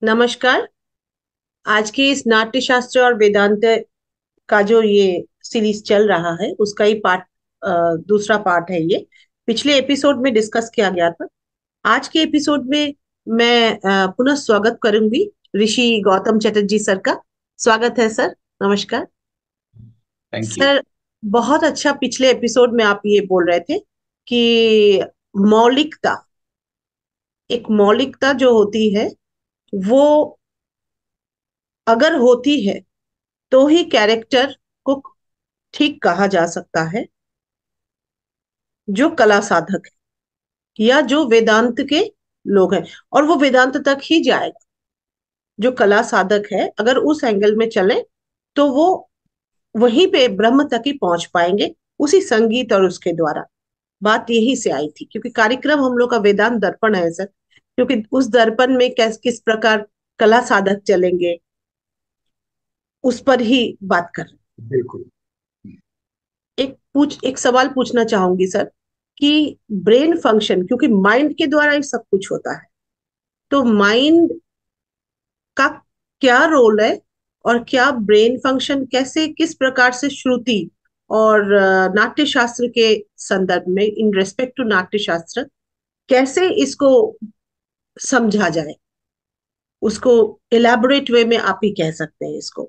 नमस्कार। आज की इस नाट्य शास्त्र और वेदांत का जो ये सीरीज चल रहा है उसका ही दूसरा पार्ट है ये। पिछले एपिसोड में डिस्कस किया गया था। आज के एपिसोड में मैं पुनः स्वागत करूंगी ऋषि गौतम चटर्जी सर का। स्वागत है सर। नमस्कार थैंक यू। सर। बहुत अच्छा, पिछले एपिसोड में आप ये बोल रहे थे कि मौलिकता, एक मौलिकता जो होती है वो अगर होती है तो ही कैरेक्टर को ठीक कहा जा सकता है। जो कला साधक है या जो वेदांत के लोग हैं, और वो वेदांत तक ही जाएगा। जो कला साधक है अगर उस एंगल में चले तो वो वहीं पे ब्रह्म तक ही पहुंच पाएंगे, उसी संगीत और उसके द्वारा। बात यहीं से आई थी क्योंकि कार्यक्रम हम लोग का वेदांत दर्पण है सर। क्योंकि उस दर्पण में किस प्रकार कला साधक चलेंगे उस पर ही बात कर रहे बिल्कुल। हैं। एक सवाल पूछना चाहूंगी सर कि ब्रेन फंक्शन, क्योंकि माइंड के द्वारा ही सब कुछ होता है, तो माइंड का क्या रोल है और क्या ब्रेन फंक्शन कैसे किस प्रकार से श्रुति और नाट्य शास्त्र के संदर्भ में, इन रेस्पेक्ट टू नाट्य शास्त्र, कैसे इसको समझा जाए, उसको इलेबोरेट वे में आप ही कह सकते हैं इसको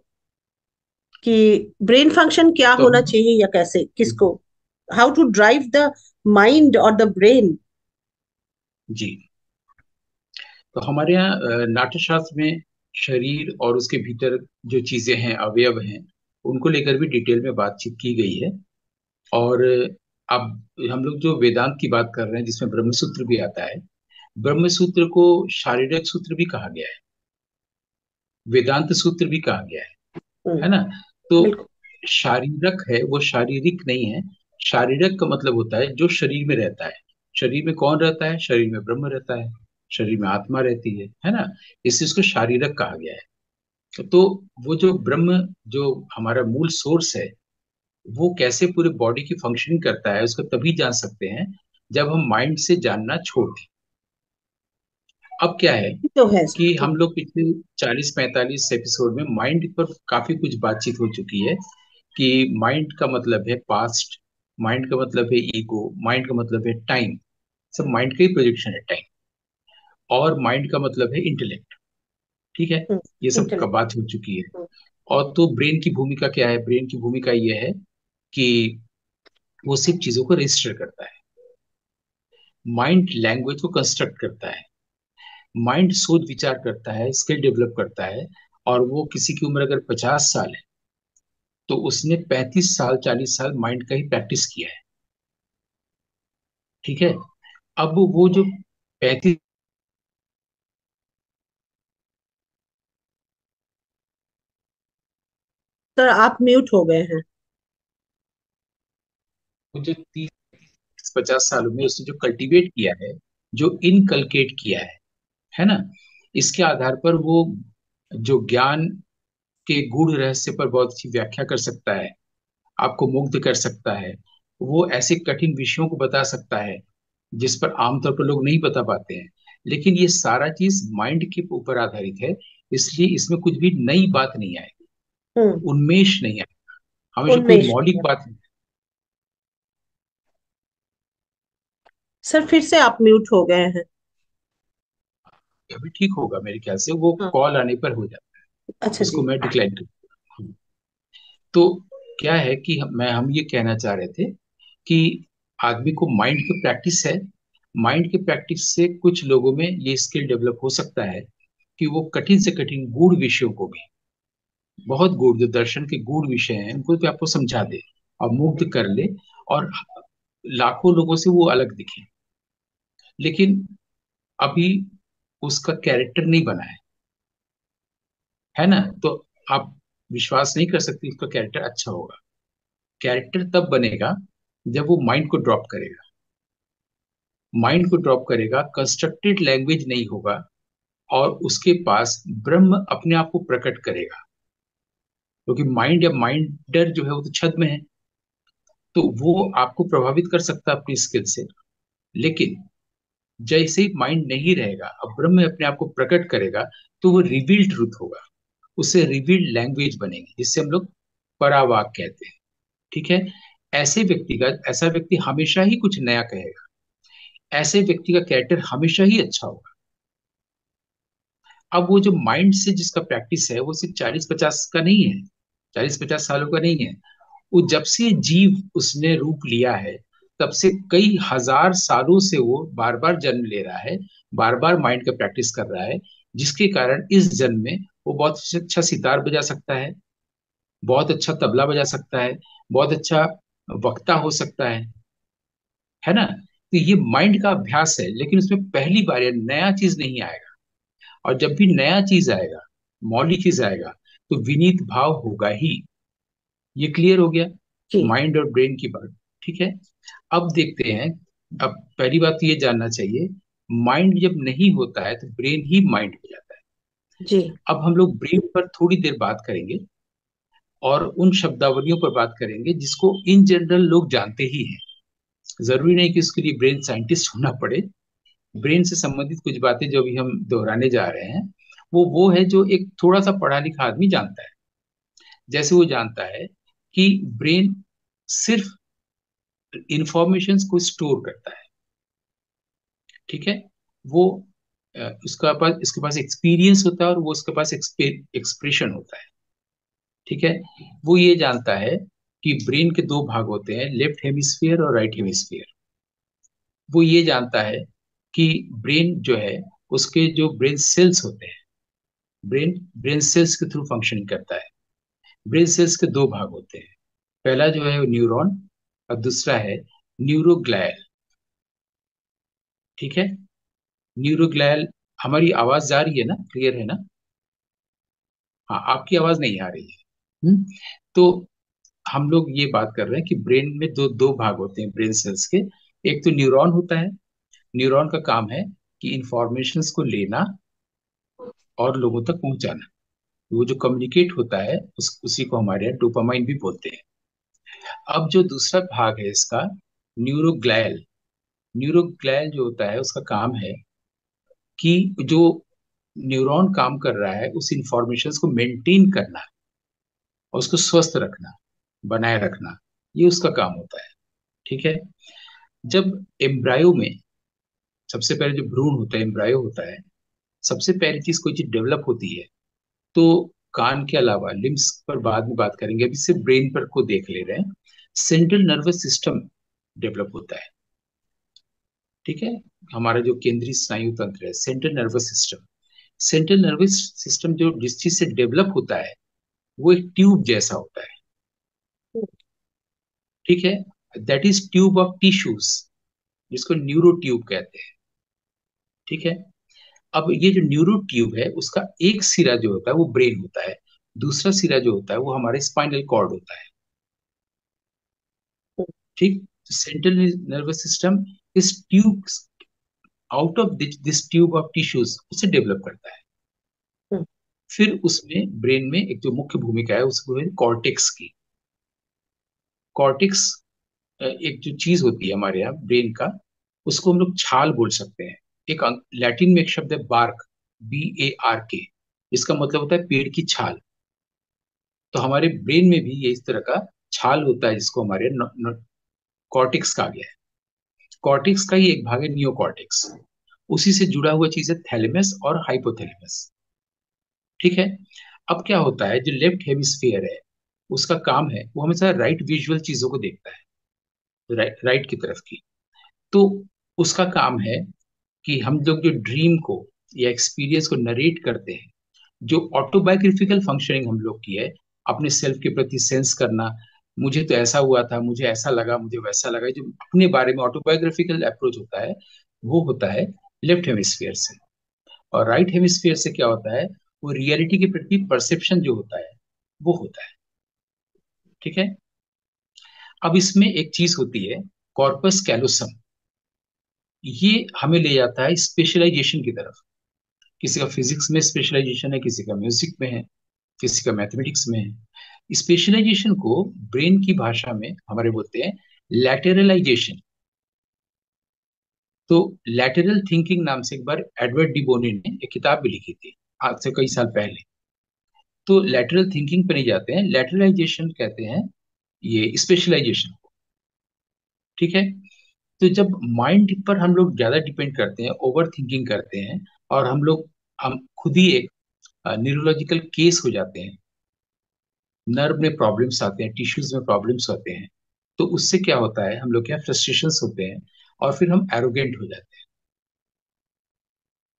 कि ब्रेन फंक्शन क्या तो होना हम चाहिए या कैसे किसको, how to drive the mind और द ब्रेन। जी, तो हमारे यहाँ नाट्यशास्त्र में शरीर और उसके भीतर जो चीजें हैं, अवयव हैं, उनको लेकर भी डिटेल में बातचीत की गई है। और अब हम लोग जो वेदांत की बात कर रहे हैं जिसमें ब्रह्मसूत्र भी आता है, ब्रह्मसूत्र को शारीरिक सूत्र भी कहा गया है, वेदांत सूत्र भी कहा गया है ना। तो बिल्कुल। शारीरक है वो शारीरिक नहीं है। शारीरक का मतलब होता है जो शरीर में रहता है। शरीर में कौन रहता है? शरीर में ब्रह्म रहता है, शरीर में आत्मा रहती है ना। इससे इसको शारीरक कहा गया है। तो वो जो ब्रह्म, जो हमारा मूल सोर्स है, वो कैसे पूरे बॉडी की फंक्शनिंग करता है उसको तभी जान सकते हैं जब हम माइंड से जानना छोड़ दें। अब क्या है ये तो है कि सर। हम लोग पिछले 40-45 एपिसोड में माइंड पर काफी कुछ बातचीत हो चुकी है कि माइंड का मतलब है पास्ट, माइंड का मतलब है ईगो, माइंड का मतलब है टाइम। सब माइंड का ही प्रोजेक्शन है टाइम। और माइंड का मतलब है इंटेलेक्ट। ठीक है, ये सब का इंटेलेक्ट। बात हो चुकी है। और तो ब्रेन की भूमिका क्या है? ब्रेन की भूमिका ये है कि वो सिर्फ चीजों को रजिस्टर करता है। माइंड लैंग्वेज को कंस्ट्रक्ट करता है। माइंड सोच विचार करता है, स्किल डेवलप करता है। और वो किसी की उम्र अगर 50 साल है तो उसने 35 साल 40 साल माइंड का ही प्रैक्टिस किया है। ठीक है। अब वो जो 35, सर आप म्यूट हो गए हैं। वो जो 30-50 सालों में उसने जो कल्टीवेट किया है, जो इनकलकेट किया है ना, इसके आधार पर वो जो ज्ञान के गूढ़ रहस्य पर बहुत अच्छी व्याख्या कर सकता है, आपको मुग्ध कर सकता है। वो ऐसे कठिन विषयों को बता सकता है जिस पर आमतौर पर लोग नहीं बता पाते हैं। लेकिन ये सारा चीज माइंड के ऊपर आधारित है, इसलिए इसमें कुछ भी नई बात नहीं आएगी, हम्म। उन्मेष नहीं आएगा, हमेशा कोई उन्मेष नहीं मौलिक है। बात नहीं। सर फिर से आप म्यूट हो गए हैं। अभी ठीक होगा मेरे ख्याल से, वो हाँ। कॉल आने पर हो जाता है, अच्छा उसको जी। मैं डिक्लाइन कर। तो क्या है कि हम ये कहना चाह रहे थे कि आदमी को माइंड की प्रैक्टिस है। माइंड की प्रैक्टिस से कुछ लोगों में ये स्किल डेवलप हो सकता है कि वो कठिन से कठिन गूढ़ विषयों को भी, बहुत गूढ़ जो दर्शन के गूढ़ विषय हैं उनको भी आपको समझा दे और मुग्ध कर ले, और लाखों लोगों से वो अलग दिखे। लेकिन अभी उसका कैरेक्टर नहीं बना है ना। तो आप विश्वास नहीं कर सकते उसका कैरेक्टर अच्छा होगा। कैरेक्टर तब बनेगा जब वो माइंड को ड्रॉप करेगा। माइंड को ड्रॉप करेगा, कंस्ट्रक्टेड लैंग्वेज नहीं होगा, और उसके पास ब्रह्म अपने आप को प्रकट करेगा। क्योंकि माइंड या माइंडर जो है वो तो छद्म है, तो वो आपको प्रभावित कर सकता है अपनी स्किल से। लेकिन जैसे ही माइंड नहीं रहेगा, अब ब्रह्म अपने आप को प्रकट करेगा, तो वो रिवील्ड ट्रुथ होगा, उससे रिवील्ड लैंग्वेज बनेगी, जिससे हम लोग परावाक कहते हैं। ठीक है। ऐसा व्यक्ति हमेशा ही कुछ नया कहेगा, ऐसे व्यक्ति का कैरेक्टर हमेशा ही अच्छा होगा। अब वो जो माइंड से जिसका प्रैक्टिस है वो सिर्फ 40-50 का नहीं है, 40-50 सालों का नहीं है। वो जब से जीव उसने रूप लिया है, तब से कई हजार सालों से वो बार बार जन्म ले रहा है, बार बार माइंड का प्रैक्टिस कर रहा है, जिसके कारण इस जन्म में वो बहुत अच्छा सितार बजा सकता है, बहुत अच्छा तबला बजा सकता है, बहुत अच्छा वक्ता हो सकता है ना। तो ये माइंड का अभ्यास है, लेकिन उसमें पहली बार ये नया चीज नहीं आएगा। और जब भी नया चीज आएगा, मौलिक चीज आएगा, तो विनीत भाव होगा ही। ये क्लियर हो गया, जी। माइंड और ब्रेन की बात। ठीक है। अब देखते हैं। अब पहली बात तो ये जानना चाहिए, माइंड जब नहीं होता है तो ब्रेन ही माइंड हो जाता है। जी। अब हम लोग ब्रेन पर थोड़ी देर बात करेंगे, और उन शब्दावलियों पर बात करेंगे जिसको इन जनरल लोग जानते ही हैं। जरूरी नहीं कि उसके लिए ब्रेन साइंटिस्ट होना पड़े। ब्रेन से संबंधित कुछ बातें जो अभी हम दोहराने जा रहे हैं, वो है जो एक थोड़ा सा पढ़ा लिखा आदमी जानता है। जैसे वो जानता है कि ब्रेन सिर्फ इंफॉर्मेशन को स्टोर करता है। ठीक है। वो उसका पास इसके पास एक्सपीरियंस होता है, और वो उसके पास एक्सप्रेशन होता है। ठीक है। वो ये जानता है कि ब्रेन के दो भाग होते हैं, लेफ्ट हेमिस्फीयर और राइट हेमिस्फीयर। वो ये जानता है कि ब्रेन जो है, उसके जो ब्रेन सेल्स होते हैं, ब्रेन ब्रेन सेल्स के थ्रू फंक्शनिंग करता है। ब्रेन सेल्स के दो भाग होते हैं, पहला जो है न्यूरॉन, और दूसरा है न्यूरोग्लायल। ठीक है। न्यूरोग्लायल। हमारी आवाज जा रही है ना, क्लियर है ना? हाँ, आपकी आवाज नहीं आ रही है। तो हम लोग ये बात कर रहे हैं कि ब्रेन में दो दो भाग होते हैं ब्रेन सेल्स के। एक तो न्यूरॉन होता है। न्यूरॉन का काम है कि इंफॉर्मेशंस को लेना और लोगों तक पहुंचाना। वो जो कम्युनिकेट होता है उसी को हमारे यहाँ डोपामाइन भी बोलते हैं। अब जो दूसरा भाग है इसका, न्यूरोग्लायल। न्यूरोग्लायल जो होता है उसका काम है कि जो न्यूरॉन काम कर रहा है उस इंफॉर्मेशन को मेंटेन करना, और उसको स्वस्थ रखना, बनाए रखना, ये उसका काम होता है। ठीक है। जब एम्ब्रायो में, सबसे पहले जो भ्रूण होता है, एम्ब्रायो होता है, सबसे पहली चीज कोई चीज डेवलप होती है, तो कान के अलावा लिम्स पर बाद में बात करेंगे, अभी सिर्फ ब्रेन पर को देख ले रहे हैं। सेंट्रल नर्वस सिस्टम डेवलप होता है। ठीक है। हमारा जो केंद्रीय स्नायु तंत्र है, central nervous system, central nervous system जो जिस चीज से डेवलप होता है, वो एक ट्यूब जैसा होता है। ठीक है। That is tube of tissues, जिसको न्यूरो ट्यूब कहते हैं। ठीक है। अब ये जो न्यूरो ट्यूब है, उसका एक सिरा जो होता है वो ब्रेन होता है, दूसरा सिरा जो होता है वो हमारे स्पाइनल कॉर्ड होता है। ठीक। सेंट्रल नर्वस सिस्टम इस tube, out of this tube of tissues उसे डेवलप करता है। फिर उसमें ब्रेन में एक जो मुख्य भूमिका है उसको है कॉर्टेक्स की। कॉर्टेक्स एक जो चीज होती है हमारे यहाँ ब्रेन का, उसको हम लोग छाल बोल सकते हैं। एक लैटिन में एक शब्द है बार्क, BARK, इसका मतलब होता है पेड़ की छाल। तो हमारे ब्रेन में भी ये इस तरह का छाल होता है, जिसको हमारे कॉर्टेक्स कहा गया है। कॉर्टेक्स का ही एक भाग है नियोकॉर्टेक्स। उसी से जुड़ा हुआ चीज है थैलेमस और हाइपोथैलेमस। ठीक है। अब क्या होता है, जो लेफ्ट हेमिस्फीयर है, उसका काम है वो हमेशा राइट विजुअल चीजों को देखता है, राइट की तरफ की। तो उसका काम है कि हम लोग जो ड्रीम को या एक्सपीरियंस को नरेट करते हैं, जो ऑटोबायोग्राफिकल फंक्शनिंग हम लोग की है, अपने सेल्फ के प्रति सेंस करना, मुझे तो ऐसा हुआ था, मुझे ऐसा लगा, मुझे वैसा लगा, जो अपने बारे में ऑटोबायोग्राफिकल अप्रोच होता है, वो होता है लेफ्ट हेमिस्फीयर से। और राइट हेमिस्फीयर से क्या होता है, वो रियलिटी के प्रति परसेप्शन जो होता है, वो होता है। ठीक है। अब इसमें एक चीज होती है, कॉर्पस कैलोसम। ये हमें ले जाता है स्पेशलाइजेशन की तरफ। किसी का फिजिक्स में स्पेशलाइजेशन है, किसी का म्यूजिक में है, किसी का मैथमेटिक्स में है। स्पेशलाइजेशन को ब्रेन की भाषा में हमारे बोलते हैं लैटेरलाइजेशन। तो लैटरल थिंकिंग नाम से एक बार एडवर्ड डी बोनी ने एक किताब भी लिखी थी, आज से कई साल पहले। तो लैटरल थिंकिंग पे नहीं जाते हैं, लैटरलाइजेशन कहते हैं ये स्पेशलाइजेशन को। ठीक है। तो जब माइंड पर हम लोग ज्यादा डिपेंड करते हैं, ओवर थिंकिंग करते हैं, और हम खुद ही एक न्यूरोलॉजिकल केस हो जाते हैं, नर्व में प्रॉब्लम्स आते हैं, टिश्यूज में प्रॉब्लम्स होते हैं, तो उससे क्या होता है, हम लोग क्या फ्रस्ट्रेशंस होते हैं, और फिर हम एरोगेंट हो जाते हैं।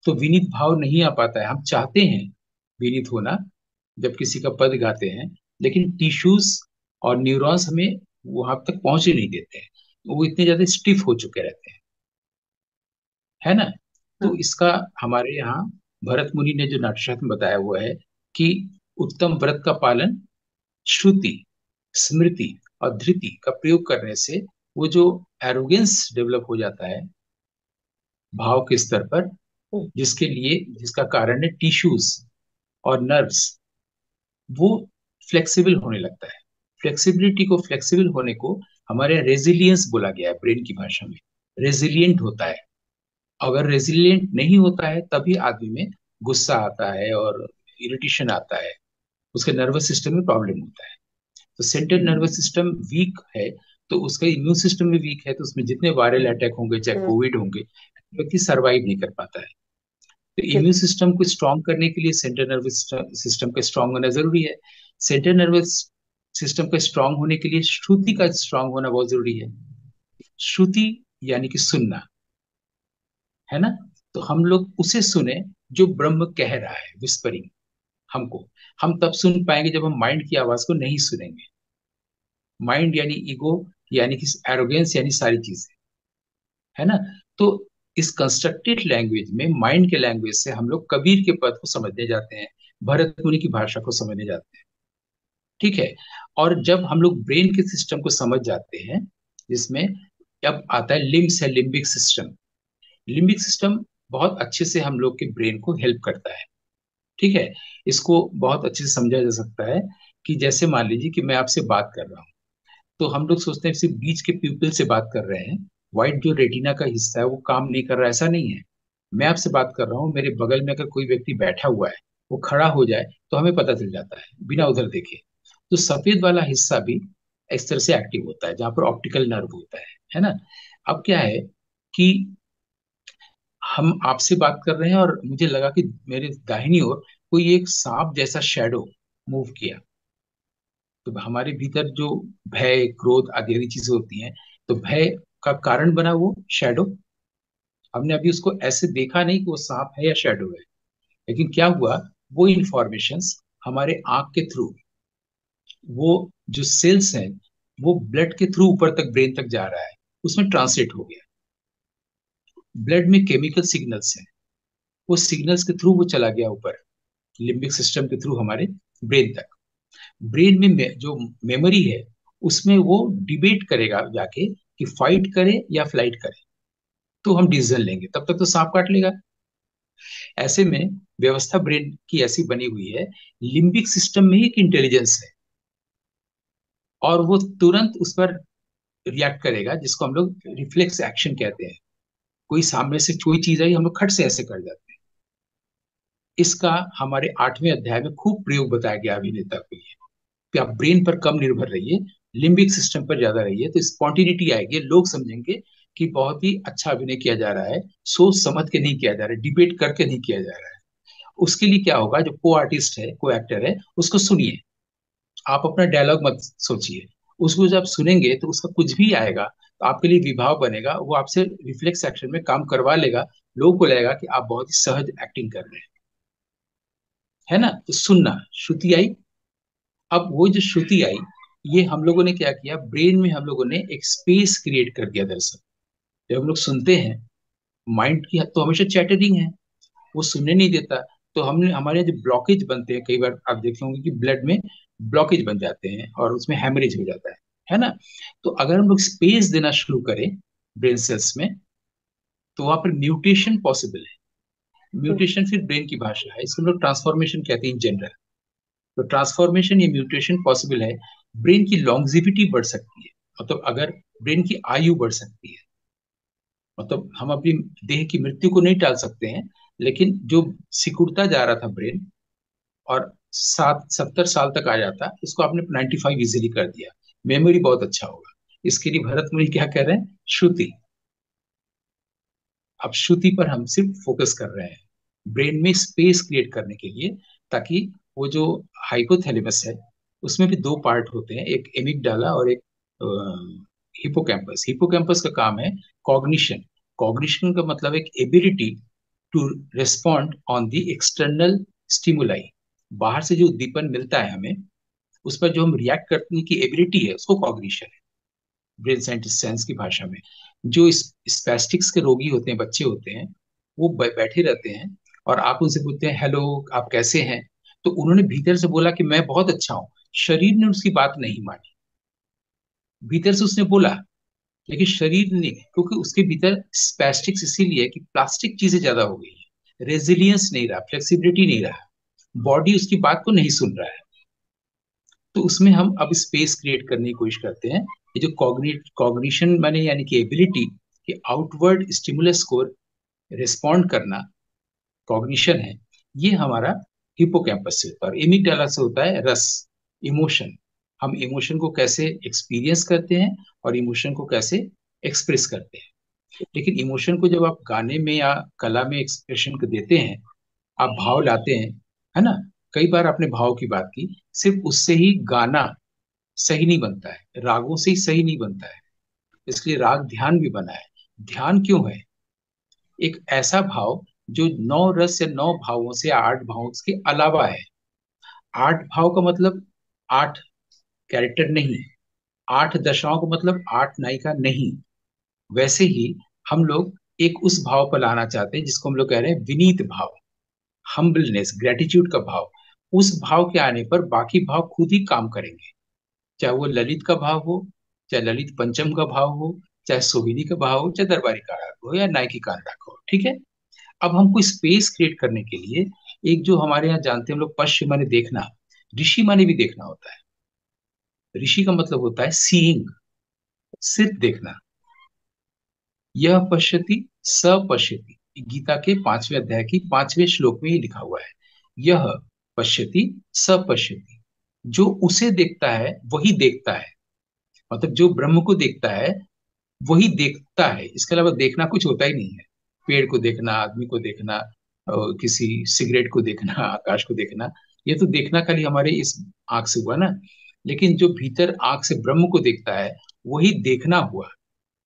तो विनीत भाव नहीं आ पाता है। हम चाहते हैं विनीत होना जब किसी का पद गाते हैं, लेकिन टिश्यूज और न्यूरॉन्स हमें वहां तक पहुंच ही नहीं देते हैं, वो इतने ज्यादा स्टिफ हो चुके रहते हैं, है ना। तो हाँ। इसका हमारे यहाँ भरत मुनि ने जो नाट्यशास्त्र में बताया हुआ है कि उत्तम व्रत का पालन, श्रुति, स्मृति और धृति का प्रयोग करने से वो जो एरोगेंस डेवलप हो जाता है भाव के स्तर पर, हम्म। जिसका कारण है टिश्यूज और नर्व्स, वो फ्लेक्सिबल होने लगता है। फ्लेक्सिबल होने को हमारे रेजिलियंस बोला गया है ब्रेन की भाषा में। रेजिलियंट होता है। अगर रेजिलियंट नहीं होता है तभी आदमी में गुस्सा आता है और इरिटेशन आता है, उसके नर्वस सिस्टम में प्रॉब्लम होता है। तो सेंट्रल नर्वस सिस्टम वीक है, तो उसका इम्यून सिस्टम भी वीक है, तो उसमें जितने वायरल अटैक होंगे चाहे हम्म। कोविड होंगे, व्यक्ति सरवाइव नहीं कर पाता है। तो इम्यून बिल्कुल। सिस्टम को स्ट्रांग करने के लिए सेंट्रल नर्वस सिस्टम का स्ट्रांग होना जरूरी है। सेंट्रल नर्वस सिस्टम का स्ट्रांग होने के लिए श्रुति का स्ट्रांग होना बहुत जरूरी है। श्रुति यानी कि सुनना, है ना। तो हम लोग उसे सुने जो ब्रह्म कह रहा है, विस्परिंग हमको। हम तब सुन पाएंगे जब हम माइंड की आवाज को नहीं सुनेंगे। माइंड यानी ईगो, यानी कि एरोगेंस, यानी सारी चीजें, है ना। तो इस कंस्ट्रक्टेड लैंग्वेज में, माइंड के लैंग्वेज से हम लोग कबीर के पद को समझने जाते हैं, भरत मुनि की भाषा को समझने जाते हैं। ठीक है। और जब हम लोग ब्रेन के सिस्टम को समझ जाते हैं, जिसमें अब आता है लिम्स है, लिम्बिक सिस्टम। लिम्बिक सिस्टम बहुत अच्छे से हम लोग के ब्रेन को हेल्प करता है। ठीक है। इसको बहुत अच्छे से समझा जा सकता है कि जैसे मान लीजिए कि मैं आपसे बात कर रहा हूँ, तो हम लोग सोचते हैं सिर्फ बीच के प्यूपिल से बात कर रहे हैं, व्हाइट जो रेटिना का हिस्सा है वो काम नहीं कर रहा है, ऐसा नहीं है। मैं आपसे बात कर रहा हूँ, मेरे बगल में अगर कोई व्यक्ति बैठा हुआ है, वो खड़ा हो जाए तो हमें पता चल जाता है बिना उधर देखे। तो सफेद वाला हिस्सा भी इस तरह से एक्टिव होता है, जहाँ पर ऑप्टिकल नर्व होता है ना। अब क्या है कि हम आपसे बात कर रहे हैं और मुझे लगा कि मेरे दाहिनी ओर कोई एक सांप जैसा शेडो मूव किया, तो हमारे भीतर जो भय, क्रोध आदि आदि चीजें होती हैं, तो भय का कारण बना वो शेडो। हमने अभी उसको ऐसे देखा नहीं कि वो सांप है या शेडो है, लेकिन क्या हुआ, वो इंफॉर्मेशंस हमारे आंख के थ्रू, वो जो सेल्स हैं, वो ब्लड के थ्रू ऊपर तक, ब्रेन तक जा रहा है, उसमें ट्रांसलेट हो गया। ब्लड में केमिकल सिग्नल्स हैं, वो सिग्नल्स के थ्रू वो चला गया ऊपर, लिम्बिक सिस्टम के थ्रू हमारे ब्रेन तक। ब्रेन में जो मेमोरी है, उसमें वो डिबेट करेगा जाके कि फाइट करे या फ्लाइट करे, तो हम डिसीजन लेंगे, तब तक तो सांप काट लेगा। ऐसे में व्यवस्था ब्रेन की ऐसी बनी हुई है, लिम्बिक सिस्टम में ही एक इंटेलिजेंस है, और वो तुरंत उस पर रिएक्ट करेगा, जिसको हम लोग रिफ्लेक्स एक्शन कहते हैं। कोई सामने से कोई चीज आई, हम लोग खट से ऐसे कर जाते हैं। इसका हमारे 8वें अध्याय में खूब प्रयोग बताया गया अभिनेता को लिए, कि आप ब्रेन पर कम निर्भर रहिए, लिम्बिक सिस्टम पर ज्यादा रहिए, तो स्पॉन्टिनिटी आएगी, लोग समझेंगे कि बहुत ही अच्छा अभिनय किया जा रहा है, सोच समझ के नहीं किया जा रहा है, डिबेट करके नहीं किया जा रहा है। उसके लिए क्या होगा, जो को आर्टिस्ट है, को एक्टर है, उसको सुनिए। आप अपना डायलॉग मत सोचिए, उसको जब आप सुनेंगे तो उसका कुछ भी आएगा तो आपके लिए विभाव बनेगा, वो आपसे रिफ्लेक्स एक्शन में काम करवा लेगा। लोगों को लगेगा कि आप बहुत ही सहज एक्टिंग कर रहे हैं, है ना। तो सुनना, श्रुति आई। अब वो जो श्रुति आई, ये हम लोगों ने क्या किया, ब्रेन में हम लोगों ने एक स्पेस क्रिएट कर दिया दरअसल। जब हम लोग सुनते हैं, माइंड की तो हमेशा चैटरिंग है, वो सुनने नहीं देता। तो हमने, हमारे यहाँ जो ब्लॉकेज बनते हैं, कई बार आप देखे होंगे कि ब्लड में ब्लॉकेज बन जाते हैं और उसमें हैमरेज हो जाता है ना। तो अगर हम लोग स्पेस देना शुरू करें ब्रेन सेल्स में, तो वहां पर म्यूटेशन पॉसिबल है। हम्म। म्यूटेशन फिर ब्रेन की भाषा है, इसको हम लोग ट्रांसफॉर्मेशन कहते हैं इन जनरल। तो ट्रांसफॉर्मेशन या म्यूटेशन पॉसिबल है, ब्रेन की लॉन्जिविटी बढ़ सकती है, मतलब अगर ब्रेन की आयु बढ़ सकती है। मतलब हम अपनी देह की मृत्यु को नहीं टाल सकते हैं, लेकिन जो सिकुड़ता जा रहा था ब्रेन और 60-70 साल तक आ जाता, इसको आपने 95 इजीली कर दिया। मेमोरी बहुत अच्छा होगा। इसके लिए भरत मुनि क्या कह रहे हैं? श्रुति। अब श्रुति पर हम सिर्फ फोकस कर रहे हैं ब्रेन में स्पेस क्रिएट करने के लिए, ताकि वो जो हाइपोथैलेमस है, उसमें भी दो पार्ट होते हैं, एक एमिगडाला और एक हिपोकैम्पस। हिपोकैम्पस का काम है कॉग्निशन। कॉग्निशन का मतलब एक ability to respond on the external stimuli. बाहर से जो उद्दीपन मिलता है हमें, उस पर जो हम रिएक्ट करने की एबिलिटी है, उसको कॉग्निशन है, ब्रेन साइंटिस्ट साइंस की भाषा में। जो स्पैस्टिक्स के रोगी होते हैं, बच्चे होते हैं, वो बैठे रहते हैं और आप उनसे पूछते हैं हेलो, आप कैसे हैं, तो उन्होंने भीतर से बोला कि मैं बहुत अच्छा हूँ। शरीर ने उसकी बात नहीं मानी, भीतर से उसने बोला, लेकिन शरीर ने, क्योंकि उसके भीतर स्पैस्टिक्स इसीलिए कि प्लास्टिक चीजें ज्यादा हो गई है, रेजिलियंस नहीं रहा, फ्लेक्सिबिलिटी नहीं रहा, बॉडी उसकी बात को नहीं सुन रहा है। तो उसमें हम अब स्पेस क्रिएट करने की कोशिश करते हैं। ये जो कॉग्निशन माने यानी कि एबिलिटी कि आउटवर्ड स्टिमुलस को रिस्पॉन्ड करना, कॉग्निशन है, ये हमारा हिपोकैम्पस से होता है। और एमिगडाला से होता है रस, इमोशन। हम इमोशन को कैसे एक्सपीरियंस करते हैं और इमोशन को कैसे एक्सप्रेस करते हैं। लेकिन इमोशन को जब आप गाने में या कला में एक्सप्रेशन को देते हैं, आप भाव लाते हैं, है ना? कई बार आपने भाव की बात की, सिर्फ उससे ही गाना सही नहीं बनता है, रागों से ही सही नहीं बनता है। इसलिए राग ध्यान भी बना है। ध्यान क्यों है? एक ऐसा भाव जो 9 रस या 9 भावों से, 8 भावों के अलावा है। 8 भाव का मतलब 8 कैरेक्टर नहीं, 8 दशाओं का मतलब 8 नायिका नहीं। वैसे ही हम लोग एक उस भाव पर लाना चाहते हैं जिसको हम लोग कह रहे हैं विनीत भाव, हम्बलनेस, ग्रेटिट्यूड का भाव। उस भाव के आने पर बाकी भाव खुद ही काम करेंगे, चाहे वो ललित का भाव हो, चाहे ललित पंचम का भाव हो, चाहे सोहिनी का भाव हो, चाहे दरबारी का राग हो या नायकी का राग हो। ठीक है? अब हमको स्पेस क्रिएट करने के लिए, एक जो हमारे यहाँ जानते हैं हम लोग, पश्य माने देखना, ऋषि माने भी देखना होता है। ऋषि का मतलब होता है सीइंग, सिर्फ देखना। यह पश्यति स पश्यति, गीता के 5वें अध्याय की 5वें श्लोक में ही लिखा हुआ है। यह पश्यति स पश्यति, जो उसे देखता है वही देखता है। मतलब जो ब्रह्म को देखता है वही देखता है, इसके अलावा देखना कुछ होता ही नहीं है। पेड़ को देखना, आदमी को देखना, किसी सिगरेट को देखना, आकाश को देखना, ये तो देखना खाली हमारे इस आंख से हुआ ना। लेकिन जो भीतर आंख से ब्रह्म को देखता है, वही देखना हुआ।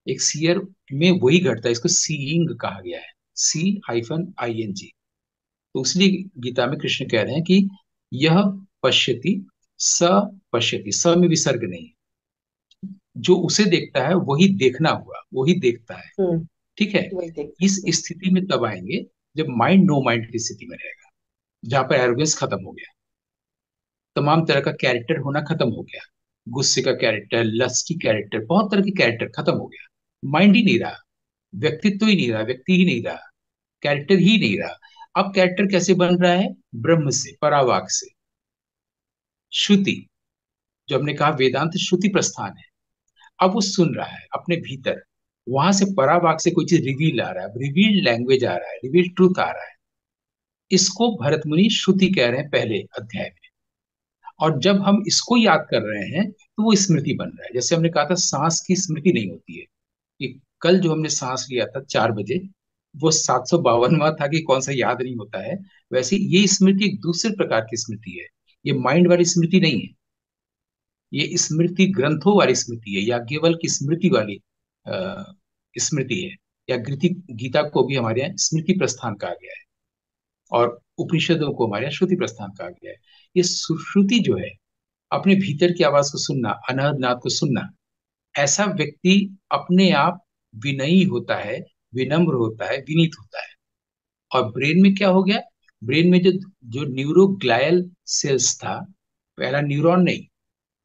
एक सीयर में वही घटता है, इसको सीइंग कहा गया है, C-ING। तो इसलिए गीता में कृष्ण कह रहे हैं कि यह पश्यति स पश्यति, स में विसर्ग नहीं, जो उसे देखता है वही देखना हुआ, वही देखता है। हम्म। ठीक है? वही देख। इस स्थिति में तब आएंगे जब माइंड नो माइंड की स्थिति में रहेगा, जहां पर एरोगेंस खत्म हो गया, तमाम तरह का कैरेक्टर होना खत्म हो गया, गुस्से का कैरेक्टर, लस्टी कैरेक्टर, बहुत तरह के कैरेक्टर खत्म हो गया। माइंड ही नहीं रहा, व्यक्तित्व ही नहीं रहा, व्यक्ति ही नहीं रहा, कैरेक्टर ही नहीं रहा। अब कैरेक्टर कैसे बन रहा है? ब्रह्म से, परावाक से। श्रुति, जो हमने कहा वेदांत श्रुति प्रस्थान है, अब वो सुन रहा है अपने भीतर, वहां से परावाक से कोई चीज रिवील आ रहा है, रिवील लैंग्वेज आ रहा है, रिवील ट्रूथ आ रहा है। इसको भरत मुनि श्रुति कह रहे हैं पहले अध्याय में। और जब हम इसको याद कर रहे हैं तो वो स्मृति बन रहा है। जैसे हमने कहा था सांस की स्मृति नहीं होती है, कि कल जो हमने सांस लिया था 4 बजे, वो 752वां था कि कौन सा याद नहीं होता है। वैसे ये स्मृति एक दूसरे प्रकार की स्मृति है, ये माइंड वाली स्मृति नहीं है। ये स्मृति ग्रंथों वाली स्मृति है, या केवल की स्मृति वाली अ, स्मृति है। या गीता को भी हमारे यहाँ स्मृति प्रस्थान कहा गया है, और उपनिषदों को हमारे यहाँ श्रुति प्रस्थान कहा गया है। ये सुश्रुति जो है, अपने भीतर की आवाज को सुनना, अनहद नाद को सुनना, ऐसा व्यक्ति अपने आप विनयी होता है, विनम्र होता है, विनीत होता है। और ब्रेन में क्या हो गया? ब्रेन में जो जो न्यूरोग्लायल सेल्स था, पहला न्यूरॉन नहीं,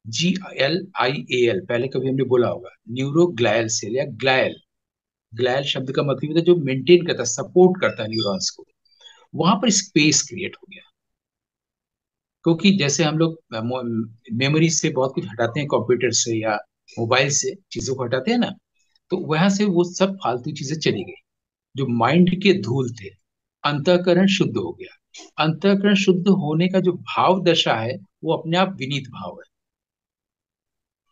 GLIAL, पहले कभी हमने बोला होगा, न्यूरोग्लायल सेल या ग्लायल। ग्लायल शब्द का मतलब होता है जो मेंटेन करता है, सपोर्ट करता है न्यूरॉन्स को। वहां पर स्पेस क्रिएट हो गया। क्योंकि जैसे हम लोग मेमोरी से बहुत कुछ हटाते हैं, कंप्यूटर से या मोबाइल से चीजों को हटाते हैं ना, तो वहां से वो सब फालतू चीजें चली गई, जो माइंड के धूल थे। अंतःकरण शुद्ध हो गया। अंतःकरण शुद्ध होने का जो भाव दशा है वो अपने आप विनीत भाव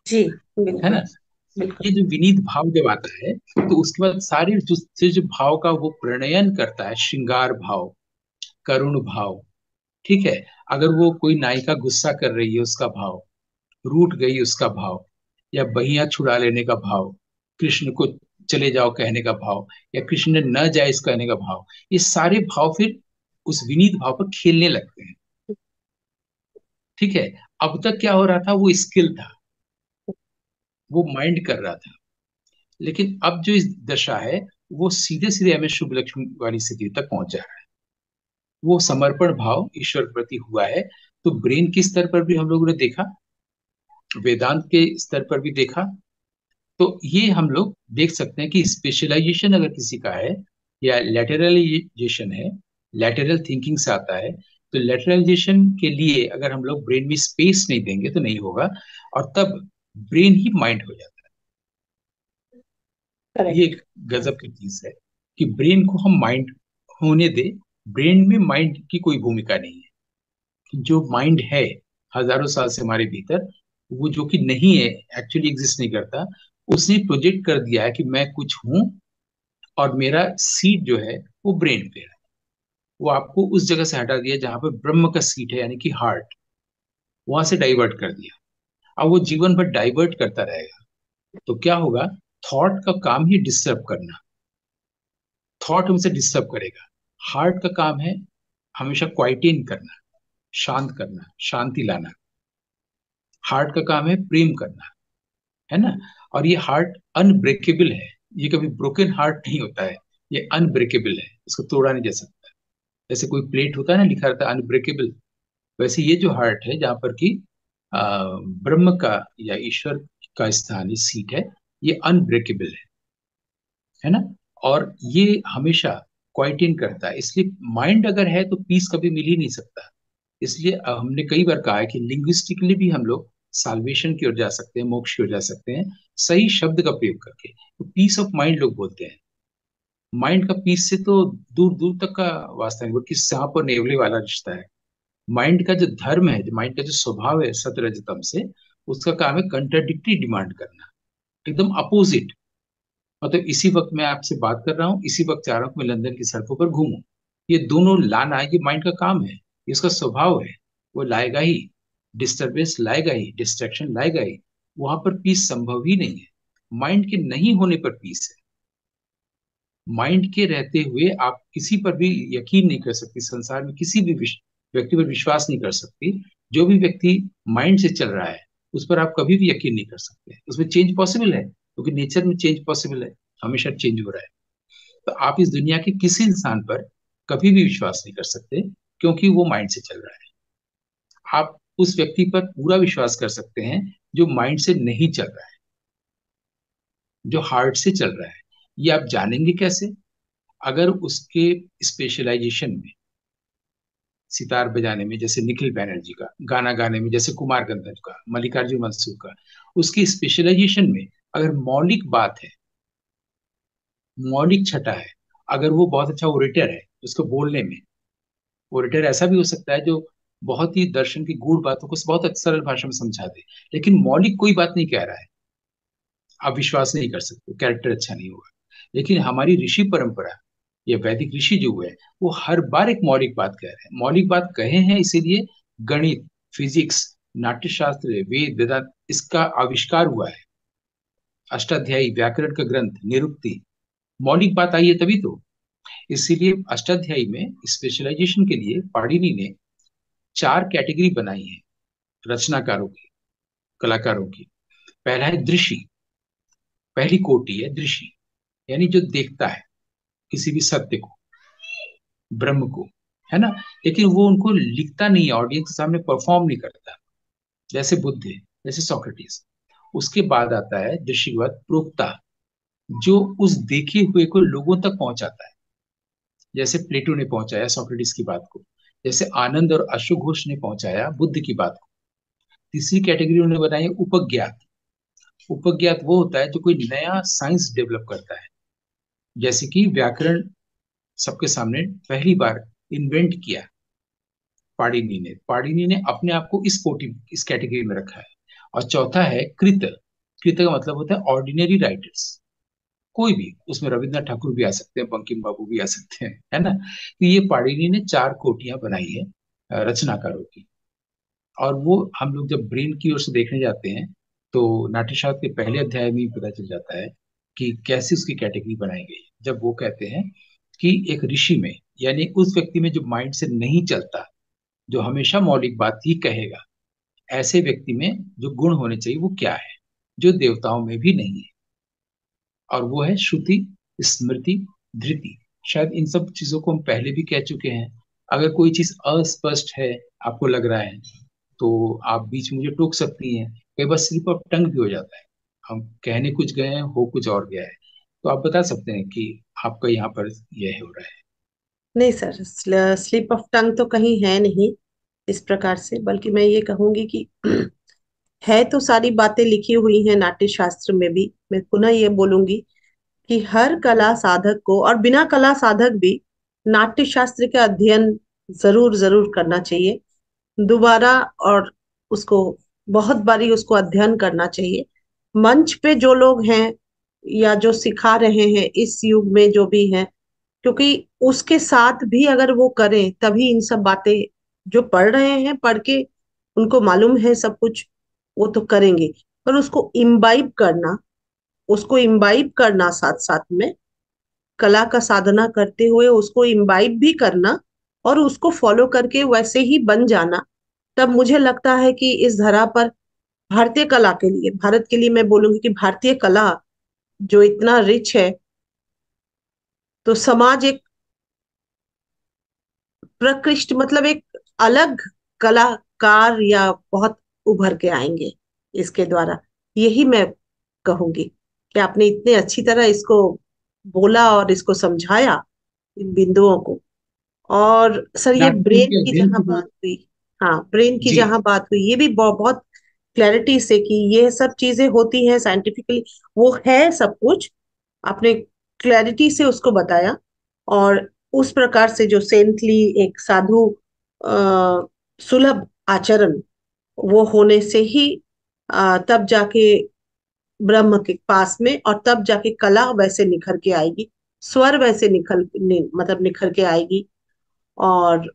जी, है ना। बिल्कुल बिल्कुल। ये जो विनीत भाव जब आता है, तो उसके बाद सारे जो भाव का वो प्रणयन करता है, श्रृंगार भाव, करुण भाव, ठीक है। अगर वो कोई नायिका गुस्सा कर रही है, उसका भाव, रूठ गई उसका भाव, या बहियां छुड़ा लेने का भाव, कृष्ण को चले जाओ कहने का भाव, या कृष्ण ने न जाए इस कहने का भाव, ये सारे भाव फिर उस विनीत भाव पर खेलने लगते हैं, ठीक है। अब तक क्या हो रहा था, वो स्किल था, वो माइंड कर रहा था। लेकिन अब जो इस दशा है, वो सीधे सीधे हमें शुभ लक्ष्मी वाली स्थिति तक पहुंच जा रहा है। वो समर्पण भाव ईश्वर के प्रति हुआ है। तो ब्रेन के स्तर पर भी हम लोगों ने देखा, वेदांत के स्तर पर भी देखा। तो ये हम लोग देख सकते हैं कि स्पेशलाइजेशन अगर किसी का है, या लेटरलाइजेशन है, लेटरल थिंकिंग से आता है, तो लेटरलाइजेशन के लिए अगर हम लोग ब्रेन में स्पेस नहीं देंगे तो नहीं होगा, और तब ब्रेन ही माइंड हो जाता है। ये करेक्ट। एक गजब की चीज है कि ब्रेन को हम माइंड होने दे। ब्रेन में माइंड की कोई भूमिका नहीं है। जो माइंड है हजारों साल से हमारे भीतर, वो जो कि नहीं है, एक्चुअली एग्जिस्ट नहीं करता, उसने प्रोजेक्ट कर दिया है कि मैं कुछ हूं, और मेरा सीट जो है वो ब्रेन पे है। वो आपको उस जगह से हटा दिया जहां पर ब्रह्म का सीट है, यानी कि हार्ट, वहां से डाइवर्ट कर दिया। अब वो जीवन भर डाइवर्ट करता रहेगा, तो क्या होगा, थॉट का काम ही डिस्टर्ब करना। थॉट हमसे डिस्टर्ब करेगा। हार्ट का काम है हमेशा क्वाइटेन करना, शांत करना, शांति लाना। हार्ट का काम है प्रेम करना, है ना। और ये हार्ट अनब्रेकेबल है, ये कभी ब्रोकन हार्ट नहीं होता है, ये अनब्रेकेबल है, इसको तोड़ा नहीं जा सकता। जैसे कोई प्लेट होता है ना, लिखा रहता है अनब्रेकेबल, वैसे ये जो हार्ट है जहाँ पर कि ब्रह्म का या ईश्वर का स्थान है, सीट है, ये अनब्रेकेबल है ना। और ये हमेशा क्वाइटिन करता है, इसलिए माइंड अगर है तो पीस कभी मिल ही नहीं सकता। इसलिए हमने कई बार कहा है कि लिंग्विस्टिकली भी हम लोग साल्वेशन की ओर जा सकते हैं, मोक्ष की ओर जा सकते हैं, सही शब्द का प्रयोग करके। तो पीस ऑफ माइंड लोग बोलते हैं। माइंड का पीस से तो दूर दूर तक का वास्ता नहीं, बल्कि सांप और नेवले वाला रिश्ता है। माइंड का जो धर्म है, जो माइंड का जो स्वभाव है सतरजतम से, उसका काम है कंट्राडिक्टरी डिमांड करना, एकदम अपोजिट। मतलब इसी वक्त मैं आपसे बात कर रहा हूँ, इसी वक्त चाह रहा हूँ कि मैं लंदन की सड़कों पर घूमूं, ये दोनों लाना, ये माइंड का काम है, ये उसका स्वभाव है। वो लाएगा ही, डिस्टरबेंस लाएगा ही, डिस्ट्रैक्शन लाएगा ही। वहां पर पीस संभव ही नहीं है। माइंड के नहीं होने पर पीस है। माइंड के रहते हुए आप किसी पर भी यकीन नहीं कर सकती, संसार में किसी भी व्यक्ति पर विश्वास नहीं कर सकती। जो भी व्यक्ति माइंड से चल रहा है, उस पर आप कभी भी यकीन नहीं कर सकते। उसमें चेंज पॉसिबल है, क्योंकि नेचर में चेंज पॉसिबल है, हमेशा चेंज हो रहा है। तो आप इस दुनिया के किसी इंसान पर कभी भी विश्वास नहीं कर सकते, क्योंकि वो माइंड से चल रहा है। आप उस व्यक्ति पर पूरा विश्वास कर सकते हैं जो माइंड से नहीं चल रहा है, जो हार्ट से चल रहा है। ये आप जानेंगे कैसे? अगर उसके स्पेशलाइजेशन में, सितार बजाने में जैसे निखिल बैनर्जी का, गाना गाने में जैसे कुमार गंधर्व का, मल्लिकार्जुन मंसूर का, उसकी स्पेशलाइजेशन में अगर मौलिक बात है, मौलिक छटा है, अगर वो बहुत अच्छा ओरेटर है उसको बोलने में, ओरेटर ऐसा भी हो सकता है जो बहुत ही दर्शन की गूढ़ बातों को बहुत सरल भाषा में समझा दे, लेकिन मौलिक कोई बात नहीं कह रहा है, आप विश्वास नहीं कर सकते, कैरेक्टर अच्छा नहीं होगा। लेकिन हमारी ऋषि परंपरा, ये वैदिक ऋषि जो हुए, वो हर बार एक मौलिक बात कह रहे हैं। मौलिक बात कहे हैं, इसीलिए गणित, फिजिक्स, नाट्यशास्त्र, वेद, वेदांत, इसका आविष्कार हुआ है। अष्टाध्यायी व्याकरण का ग्रंथ निरुक्ति, मौलिक बात आई है तभी तो। इसीलिए अष्टाध्यायी में स्पेशलाइजेशन के लिए पाणिनि ने 4 कैटेगरी बनाई है रचनाकारों की, कलाकारों की। पहला है दृषि, पहली कोटि है दृषि, यानी जो देखता है किसी भी सत्य को, ब्रह्म को, है ना। लेकिन वो उनको लिखता नहीं है, ऑडियंस के सामने परफॉर्म नहीं करता, जैसे बुद्ध है, जैसे सोक्रेटिस। उसके बाद आता है दृष्टिवाद प्रोक्ता, जो उस देखे हुए को लोगों तक पहुंचाता है, जैसे प्लेटो ने पहुंचाया सोक्रेटिस की बात को, जैसे आनंद और अशोक घोष ने पहुंचाया बुद्ध की बात को। तीसरी कैटेगरी उन्होंने बनाई उपज्ञात, उपज्ञात वो होता है जो कोई नया साइंस डेवलप करता है। जैसे कि व्याकरण सबके सामने पहली बार इन्वेंट किया पाणिनि ने अपने आप को इस कैटेगरी में रखा है। और चौथा है कृत। कृत का मतलब होता है ऑर्डिनरी राइटर्स। कोई भी, उसमें रविन्द्रनाथ ठाकुर भी आ सकते हैं, बंकिम बाबू भी आ सकते हैं, है ना। तो ये पाणिनि ने चार कोटियां बनाई है रचनाकारों की। और वो हम लोग जब ब्रेन की ओर से देखने जाते हैं तो नाट्यशास्त्र के पहले अध्याय में ही पता चल जाता है कि कैसे उसकी कैटेगरी बनाई गई है। जब वो कहते हैं कि एक ऋषि में, यानी उस व्यक्ति में जो माइंड से नहीं चलता, जो हमेशा मौलिक बात ही कहेगा, ऐसे व्यक्ति में जो गुण होने चाहिए वो क्या है, जो देवताओं में भी नहीं है। और वो है श्रुति, स्मृति, धृति। शायद इन सब चीजों को हम पहले भी कह चुके हैं। अगर कोई चीज अस्पष्ट है, आपको लग रहा है, तो आप बीच में मुझे टोक सकती हैं। कई बार स्लिप ऑफ टंग भी हो जाता है, हम कहने कुछ गए हैं, हो कुछ और गया है। तो आप बता सकते हैं कि आपका यहाँ पर यह हो रहा है। नहीं सर, स्लिप ऑफ टंग तो कहीं है नहीं इस प्रकार से, बल्कि मैं ये कहूंगी कि है तो सारी बातें लिखी हुई हैं नाट्य शास्त्र में भी। मैं पुनः ये बोलूंगी कि हर कला साधक को, और बिना कला साधक भी, नाट्य शास्त्र का अध्ययन जरूर जरूर करना चाहिए दोबारा। और उसको बहुत बारी उसको अध्ययन करना चाहिए। मंच पे जो लोग हैं या जो सिखा रहे हैं इस युग में जो भी हैं, क्योंकि उसके साथ भी अगर वो करें तभी इन सब बातें, जो पढ़ रहे हैं पढ़ के उनको मालूम है सब कुछ, वो तो करेंगे। पर उसको इम्बाइब करना साथ साथ में, कला का साधना करते हुए उसको इम्बाइब भी करना और उसको फॉलो करके वैसे ही बन जाना। तब मुझे लगता है कि इस धरा पर भारतीय कला के लिए, भारत के लिए मैं बोलूंगी कि भारतीय कला जो इतना रिच है, तो समाज एक प्रकृष्ट, मतलब एक अलग कलाकार या बहुत उभर के आएंगे इसके द्वारा। यही मैं कहूंगी कि आपने इतने अच्छी तरह इसको बोला और इसको समझाया, इन बिंदुओं को। और सर ये नाट्य ब्रेन के की अध्ययन जहां की बात बात। हुई, हाँ ब्रेन की जी। जहां बात हुई, ये भी बहुत क्लैरिटी से कि ये सब चीजें होती हैं साइंटिफिकली, वो है सब कुछ। आपने क्लैरिटी से उसको बताया। और उस प्रकार से जो सेंटली एक साधु सुलभ आचरण, वो होने से ही तब जाके ब्रह्म के पास में, और तब जाके कला वैसे निखर के आएगी, स्वर वैसे मतलब निखर के आएगी। और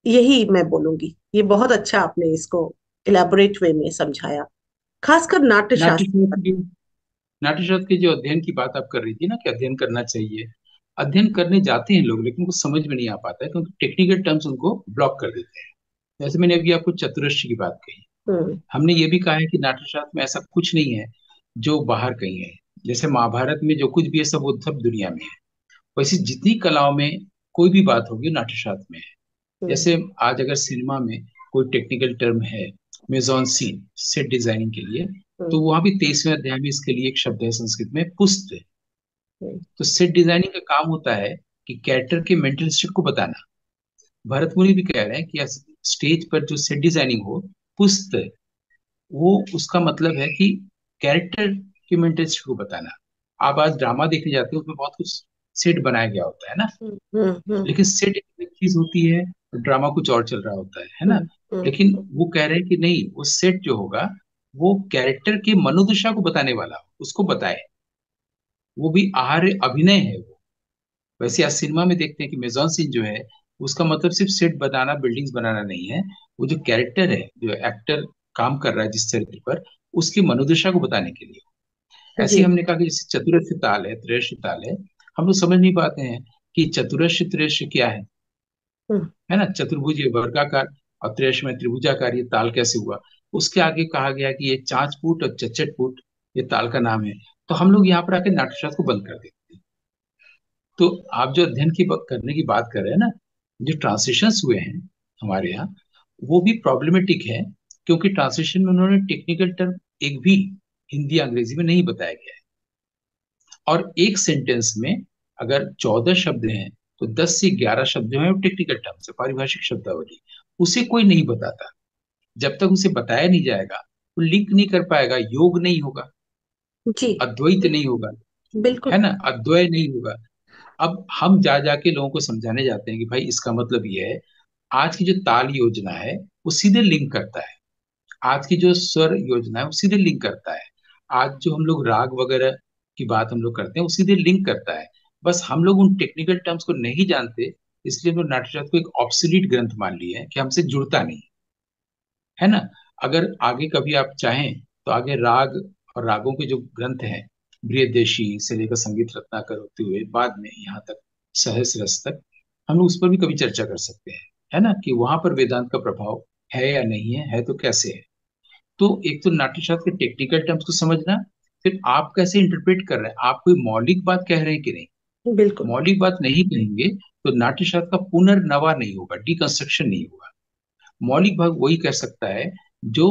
यही मैं बोलूंगी, ये बहुत अच्छा आपने इसको इलेबोरेट वे में समझाया, खासकर नाट्य शास्त्र नाट्यशास्त्र पर। की नाट्यशास्त्र के जो अध्ययन की बात आप कर रही थी ना, कि अध्ययन करना चाहिए। अध्ययन करने जाते हैं लोग, लेकिन उनको समझ में नहीं आ पाता है क्योंकि टेक्निकल टर्म्स उनको ब्लॉक कर देते हैं। जैसे मैंने अभी आपको चतुरश्र की बात कही, हम्म। हमने ये भी कहा है कि नाट्यशास्त्र में ऐसा कुछ नहीं है जो बाहर कहीं है। जैसे महाभारत में जो कुछ भी है सब वो सब दुनिया में है। वैसे जितनी कलाओं में कोई भी बात होगी नाट्यशास्त्र में है। हम्म। जैसे आज अगर सिनेमा में कोई टेक्निकल टर्म है, मेजॉन सीन, सेट डिजाइनिंग के लिए, तो हम्म। वहां भी 23वें अध्याय में इसके लिए एक शब्द है संस्कृत में, पुस्त। हम्म। तो सेट डिजाइनिंग का काम होता है कि कैरेक्टर के मेंटल स्टेट को बताना। भरत मुनि भी कह रहे हैं कि स्टेज पर जो सेट डिजाइनिंग हो, पुस्त, वो उसका मतलब है कि कैरेक्टर के मेंटल स्टेट को बताना। आप आज ड्रामा देखने जाते हो, उसमें बहुत कुछ सेट बनाया गया होता है ना, हम्म। हम्म। लेकिन सेट एक चीज होती है, ड्रामा कुछ और चल रहा होता है ना। हम्म। हम्म। लेकिन वो कह रहे हैं कि नहीं, वो सेट जो होगा वो कैरेक्टर की मनोदशा को बताने वाला हो, उसको बताए। वो भी आहार्य अभिनय है वो। वैसे आज सिनेमा में देखते हैं कि मेजॉन सीन जो है, उसका मतलब सिर्फ सेट बनाना, बिल्डिंग्स बनाना नहीं है। वो जो कैरेक्टर है, जो एक्टर काम कर रहा है जिस चरित्र पर, उसकी मनोदशा को बताने के लिए। ऐसे ही जी। हमने कहा कि जैसे चतुरस्र ताल है, त्रयस्र ताल है, हम लोग समझ नहीं पाते हैं कि चतुरस्र त्रयस्र क्या हम्म। है ना। चतुर्भुज ये वर्गाकार, और त्रयस्र में त्रिभुजाकार, ये ताल कैसे हुआ। उसके आगे कहा गया कि ये चांचपूट और चच्चटपूट, ये ताल का नाम है। तो हम लोग यहाँ पर आके नाट्यशास्त्र को बंद कर देते हैं। तो आप जो अध्ययन करने की बात कर रहे हैं ना, जो ट्रांसलेशंस हुए हैं हमारे यहाँ, वो भी प्रॉब्लमेटिक है, क्योंकि ट्रांसलेशन में उन्होंने टेक्निकल टर्म एक भी हिंदी या अंग्रेजी में नहीं बताया गया है। और एक सेंटेंस में अगर 14 शब्द हैं, तो 10 से 11 शब्द जो है वो टेक्निकल टर्म्स है, पारिभाषिक शब्दावली। उसे कोई नहीं बताता। जब तक उसे बताया नहीं जाएगा, वो लिंक नहीं कर पाएगा, योग नहीं होगा, जी। अद्वैत नहीं होगा, है बिल्कुल। ना, अद्वय नहीं होगा। अब हम जा जाके लोगों को समझाने जाते हैं कि भाई इसका मतलब ये है, आज की जो ताल योजना है वो सीधे लिंक करता है, आज की जो स्वर योजना है वो सीधे लिंक करता है, आज जो हम लोग राग वगैरह की बात हम लोग करते हैं वो सीधे लिंक करता है। बस हम लोग उन टेक्निकल टर्म्स को नहीं जानते, इसलिए हम लोग नाट्यशास्त्र को एक ऑब्सोलीट ग्रंथ मान लिए हैं कि हमसे जुड़ता नहीं, है ना। अगर आगे कभी आप चाहें तो आगे राग और रागों के जो ग्रंथ हैं, बृहदेशी से लेकर संगीत रत्नाकर होते हुए बाद में यहाँ तक सहस्र रस तक, हम लोग उस पर भी कभी चर्चा कर सकते हैं, है ना, कि वहां पर वेदांत का प्रभाव है या नहीं है तो कैसे है। तो एक तो नाट्यशास्त्र के टेक्निकल टर्म्स को समझना, फिर आप कैसे इंटरप्रेट कर रहे हैं, आप कोई मौलिक बात कह रहे हैं कि नहीं। बिल्कुल। मौलिक बात नहीं कहेंगे तो नाट्यशास्त्र का पुनर्नवा नहीं होगा, डिकंस्ट्रक्शन नहीं होगा। मौलिक भाग वही कर सकता है जो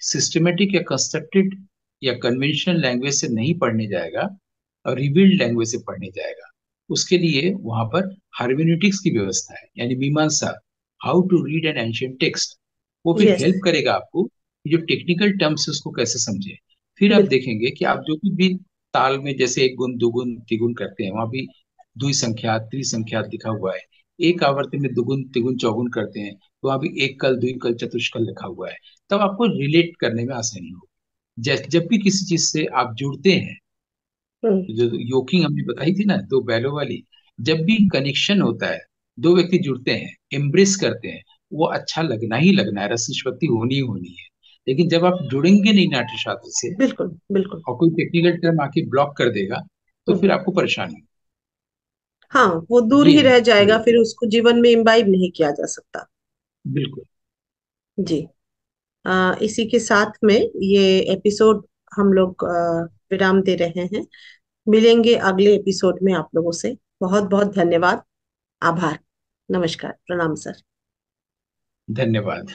सिस्टमेटिक या कंस्ट्रक्टेड या कन्वेंशनल लैंग्वेज से नहीं पढ़ने जाएगा और रिवील्ड लैंग्वेज से पढ़ने जाएगा। उसके लिए वहां पर हार्मेन्यूटिक्स की व्यवस्था है, यानी Mimamsa, how to read an ancient text. वो फिर यस। हेल्प करेगा आपको कि जो टेक्निकल टर्म्स है उसको कैसे समझे। फिर आप बिल्कुल। देखेंगे कि आप जो कुछ भी ताल में जैसे एक गुण दुगुन तिगुन करते हैं, वहां भी द्विसंख्यात त्रिसंख्यात लिखा हुआ है। एक आवर्ती में दुगुन तिगुन चौगुन करते हैं तो वहां भी एक कल दुई कल चतुष्कल लिखा हुआ है। तब आपको रिलेट करने में आसानी होगी। जब भी किसी चीज से आप जुड़ते हैं, हम्म। जो योकिंग हमने बताई थी ना, दो बैलों वाली, जब भी कनेक्शन होता है, दो व्यक्ति जुड़ते हैं, एम्ब्रेस करते हैं, वो अच्छा लगना ही लगना है, रस निष्पत्ति होनी ही होनी है। लेकिन जब आप जुड़ेंगे नहीं नाट्य शास्त्र से बिल्कुल। बिल्कुल। और कोई टेक्निकल टर्म आके ब्लॉक कर देगा, तो हम्म। फिर आपको परेशानी हाँ, वो दूर ये ही है रह जाएगा, थोड़ी। फिर उसको जीवन में इम्बाइब नहीं किया जा सकता। बिल्कुल। जी। इसी के साथ में ये एपिसोड हम लोग विराम दे रहे हैं। मिलेंगे अगले एपिसोड में आप लोगों से। बहुत बहुत धन्यवाद। आभार। नमस्कार, प्रणाम सर। धन्यवाद।